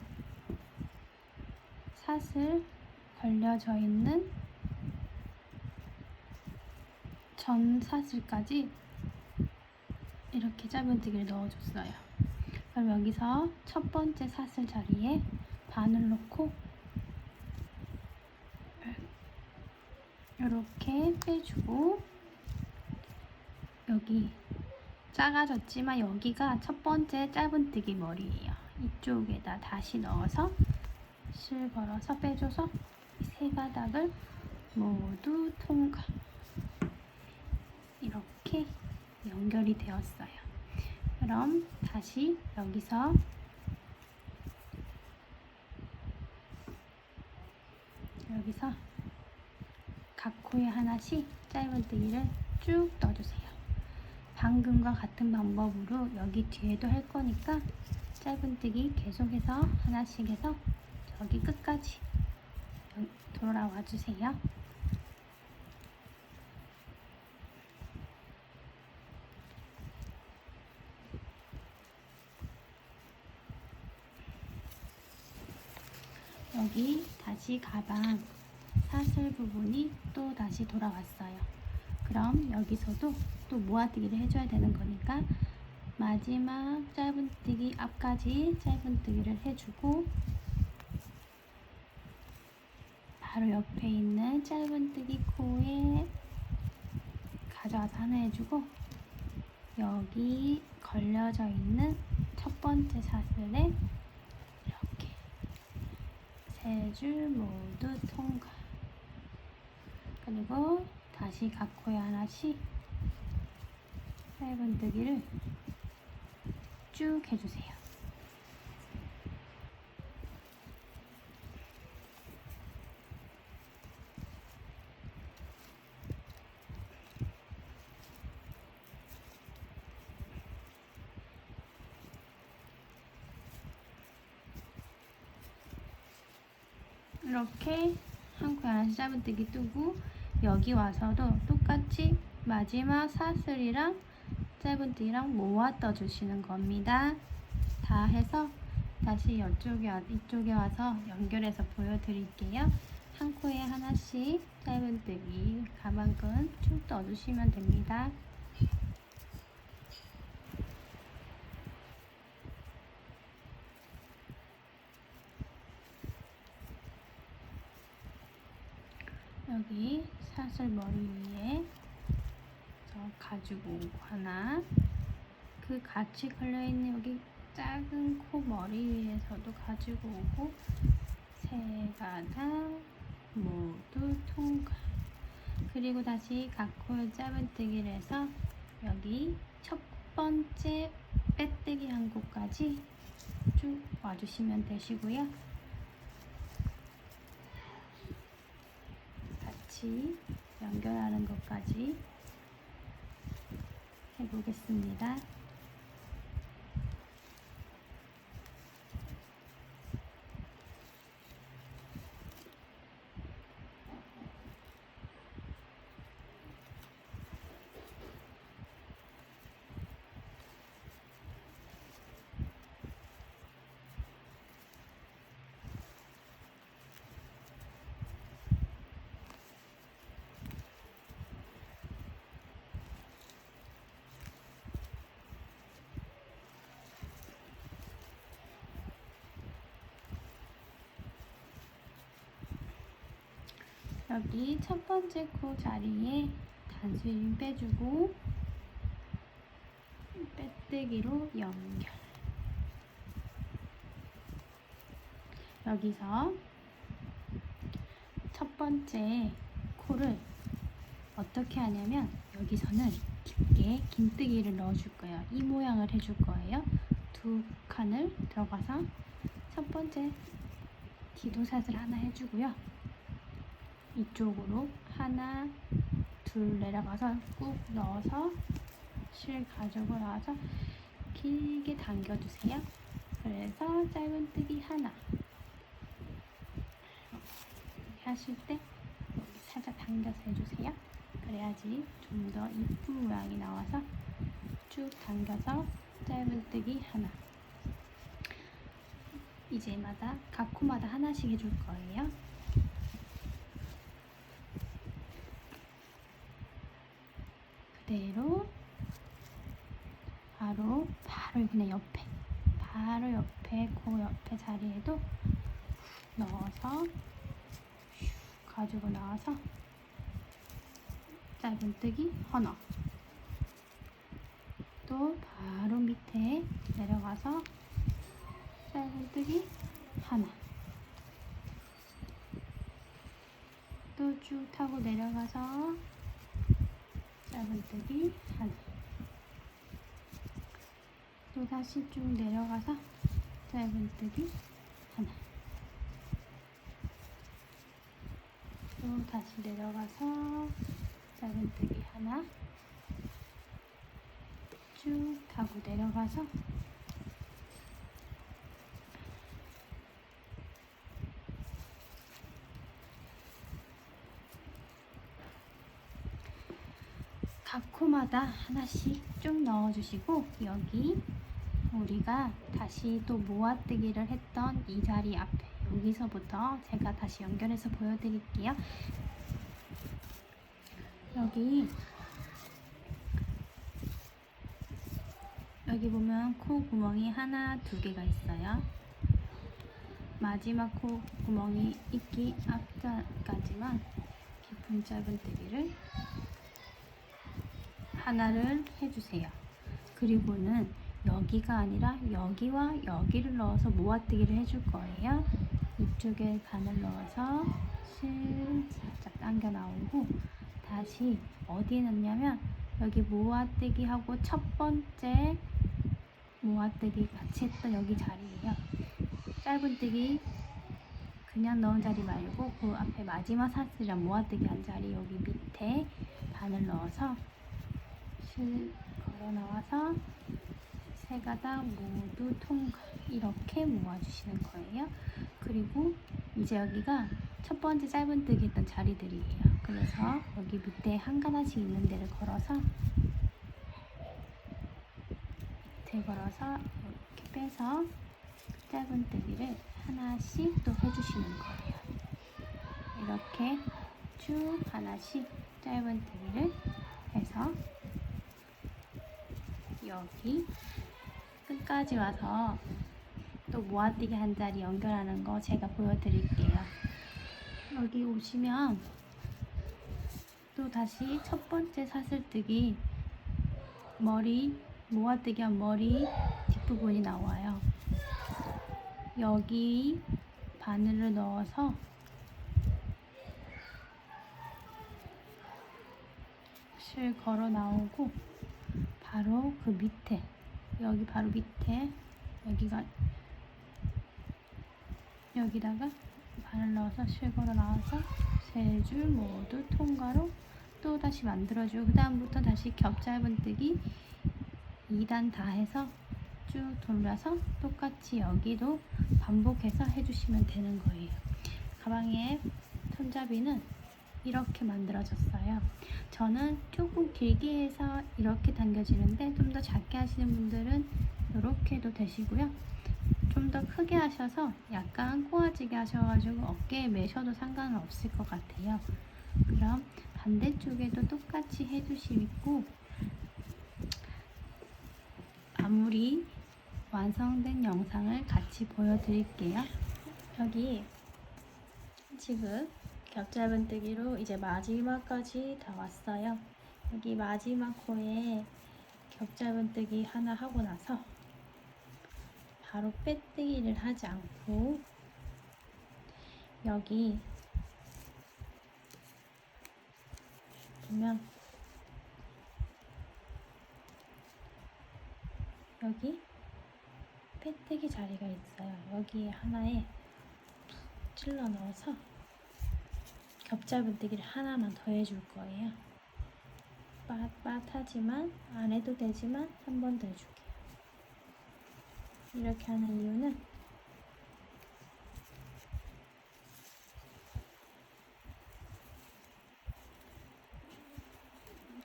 사슬 걸려져 있는 전 사슬까지 이렇게 짧은뜨기를 넣어줬어요. 그럼 여기서 첫 번째 사슬 자리에 바늘 넣고 이렇게 빼주고, 여기 작아졌지만 여기가 첫 번째 짧은뜨기 머리예요. 이쪽에다 다시 넣어서 실 걸어서 빼줘서 세 가닥을 모두 통과. 이렇게 연결이 되었어요. 그럼 다시 여기서 각 코에 하나씩 짧은뜨기를 쭉 넣어주세요. 방금과 같은 방법으로 여기 뒤에도 할 거니까 짧은뜨기 계속해서 하나씩 해서 저기 끝까지 돌아와 주세요. 여기 다시 가방 사슬 부분이 또 다시 돌아왔어요. 그럼 여기서도 또 모아뜨기를 해줘야 되는 거니까 마지막 짧은뜨기 앞까지 짧은뜨기를 해주고, 바로 옆에 있는 짧은뜨기 코에 가져와서 하나 해주고, 여기 걸려져 있는 첫 번째 사슬에 이렇게 세 줄 모두 통과. 그리고 다시 각 코에 하나씩 짧은뜨기를 쭉 해주세요. 이렇게 한 코에 하나씩 짧은뜨기 뜨고, 여기 와서도 똑같이 마지막 사슬이랑 짧은뜨기랑 모아 떠주시는 겁니다. 다 해서 다시 이쪽에 와서 연결해서 보여드릴게요. 한 코에 하나씩 짧은뜨기 가방끈 쭉 떠주시면 됩니다. 여기 사슬 머리 위에 가지고 오고 하나, 그 같이 걸려있는 여기 작은 코 머리 위에서도 가지고 오고, 세 가닥 모두 통과. 그리고 다시 각 코에 짧은뜨기를 해서 여기 첫 번째 빼뜨기 한 곳까지 쭉 와주시면 되시고요. 같이 연결하는 것까지 해보겠습니다. 여기 첫 번째 코 자리에 단수림 빼주고 빼뜨기로 연결. 여기서 첫 번째 코를 어떻게 하냐면 여기서는 깊게 긴뜨기를 넣어줄 거예요. 이 모양을 해줄 거예요. 두 칸을 들어가서 첫 번째 기도사슬 하나 해주고요. 이쪽으로 하나, 둘 내려가서 꾹 넣어서 실 가지고 나와서 길게 당겨주세요. 그래서 짧은뜨기 하나. 이렇게 하실 때 여기 살짝 당겨서 해주세요. 그래야지 좀 더 이쁜 모양이 나와서 쭉 당겨서 짧은뜨기 하나. 이제마다 각 코마다 하나씩 해줄 거예요. 그대로 바로 그냥 옆에 코 옆에 자리에도 넣어서 가지고 나와서 짧은뜨기 하나, 또 바로 밑에 내려가서 짧은뜨기 하나, 또 쭉 타고 내려가서 짧은뜨기 하나, 또 다시 쭉 내려가서 짧은뜨기 하나, 또 다시 내려가서 짧은뜨기 하나, 쭉 타고 내려가서 각 코마다 하나씩 쭉 넣어주시고, 여기 우리가 다시 또 모아뜨기를 했던 이 자리 앞에 여기서부터 제가 다시 연결해서 보여드릴게요. 여기 보면 코 구멍이 하나, 두 개가 있어요. 마지막 코 구멍이 있기 앞까지만 깊은 짧은뜨기를 하나를 해주세요. 그리고는 여기가 아니라 여기와 여기를 넣어서 모아뜨기를 해줄 거예요. 이쪽에 바늘 넣어서 살짝 당겨 나오고, 다시 어디에 넣냐면 여기 모아뜨기 하고 첫 번째 모아뜨기 같이 했던 여기 자리예요. 짧은뜨기 그냥 넣은 자리 말고 그 앞에 마지막 사슬이랑 모아뜨기 한 자리 여기 밑에 바늘 넣어서 실 걸어 나와서 세 가닥 모두 통과. 이렇게 모아주시는 거예요. 그리고 이제 여기가 첫 번째 짧은뜨기 했던 자리들이에요. 그래서 여기 밑에 한 가닥씩 있는 데를 걸어서 밑에 걸어서 이렇게 빼서 짧은뜨기를 하나씩 또 해주시는 거예요. 이렇게 쭉 하나씩 짧은뜨기를 해서 여기 끝까지 와서 또 모아뜨기 한 자리 연결하는 거 제가 보여드릴게요. 여기 오시면 또 다시 첫 번째 사슬뜨기 머리 모아뜨기 한 머리 뒷부분이 나와요. 여기 바늘을 넣어서 실 걸어 나오고 바로 그 밑에 여기 바로 밑에 여기다가 바늘 넣어서 실 걸어 나와서 세 줄 모두 통과로 또 다시 만들어주고 그 다음부터 다시 겹 짧은뜨기 2단 다 해서 쭉 돌려서 똑같이 여기도 반복해서 해주시면 되는 거예요. 가방의 손잡이는 이렇게 만들어졌어요. 저는 조금 길게 해서 이렇게 당겨지는데 좀 더 작게 하시는 분들은 이렇게 해도 되시고요. 좀 더 크게 하셔서 약간 꼬아지게 하셔가지고 어깨에 매셔도 상관은 없을 것 같아요. 그럼 반대쪽에도 똑같이 해주시고 마무리 완성된 영상을 같이 보여드릴게요. 여기 지금 겹짧은뜨기로 이제 마지막까지 다 왔어요. 여기 마지막 코에 겹짧은뜨기 하나 하고 나서 바로 빼뜨기를 하지 않고 여기 보면 여기 빼뜨기 자리가 있어요. 여기에 하나에 찔러 넣어서 겹짧은뜨기를 하나만 더 해줄 거예요. 빳빳하지만 안 해도 되지만 한 번 더 해줄게요. 이렇게 하는 이유는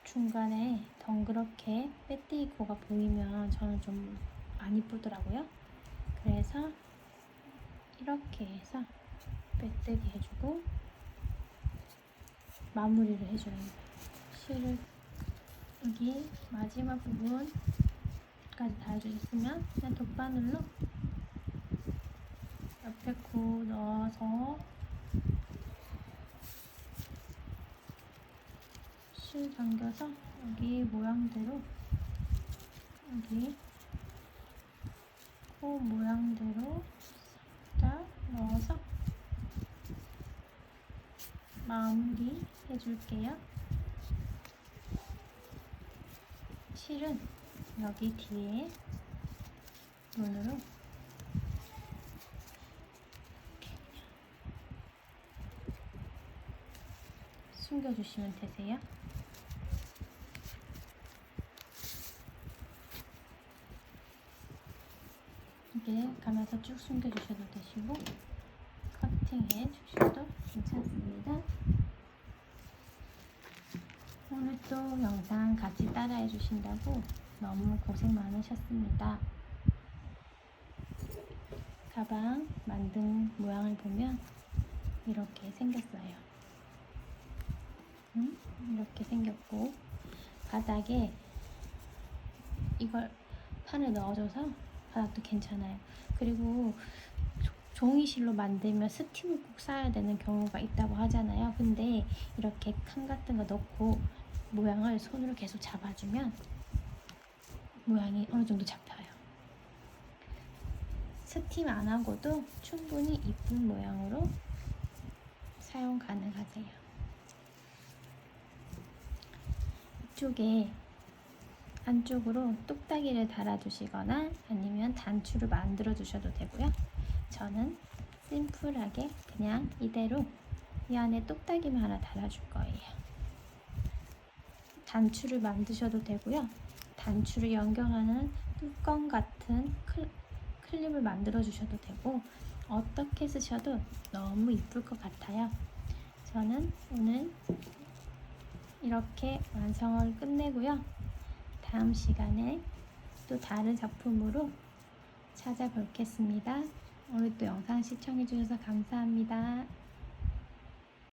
중간에 덩그렇게 빼뜨기 코가 보이면 저는 좀 안 이쁘더라고요. 그래서 이렇게 해서 빼뜨기 해주고 마무리를 해주는 거예요. 실을 여기 마지막 부분까지 다 해주셨으면 그냥 돗바늘로 옆에 코 넣어서 실 당겨서 여기 모양대로 여기 코 모양대로 살짝 넣어서 마무리 해줄게요. 실은 여기 뒤에 눈으로 숨겨주시면 되세요. 이게 감아서 쭉 숨겨주셔도 되시고 커팅해 주셔도 괜찮습니다. 오늘 또 영상 같이 따라해 주신다고 너무 고생 많으셨습니다. 가방 만든 모양을 보면 이렇게 생겼어요. 이렇게 생겼고 바닥에 이걸 판을 넣어줘서 바닥도 괜찮아요. 그리고 종이실로 만들면 스팀을 꼭 쌓아야 되는 경우가 있다고 하잖아요. 근데 이렇게 칸 같은 거 넣고 모양을 손으로 계속 잡아주면 모양이 어느 정도 잡혀요. 스팀 안 하고도 충분히 이쁜 모양으로 사용 가능하세요. 이쪽에 안쪽으로 똑딱이를 달아주시거나 아니면 단추를 만들어 주셔도 되고요. 저는 심플하게 그냥 이대로 이 안에 똑딱이만 하나 달아줄 거예요. 단추를 만드셔도 되고요. 단추를 연결하는 뚜껑 같은 클립을 만들어 주셔도 되고 어떻게 쓰셔도 너무 이쁠 것 같아요. 저는 오늘 이렇게 완성을 끝내고요. 다음 시간에 또 다른 작품으로 찾아뵙겠습니다. 오늘도 영상 시청해주셔서 감사합니다.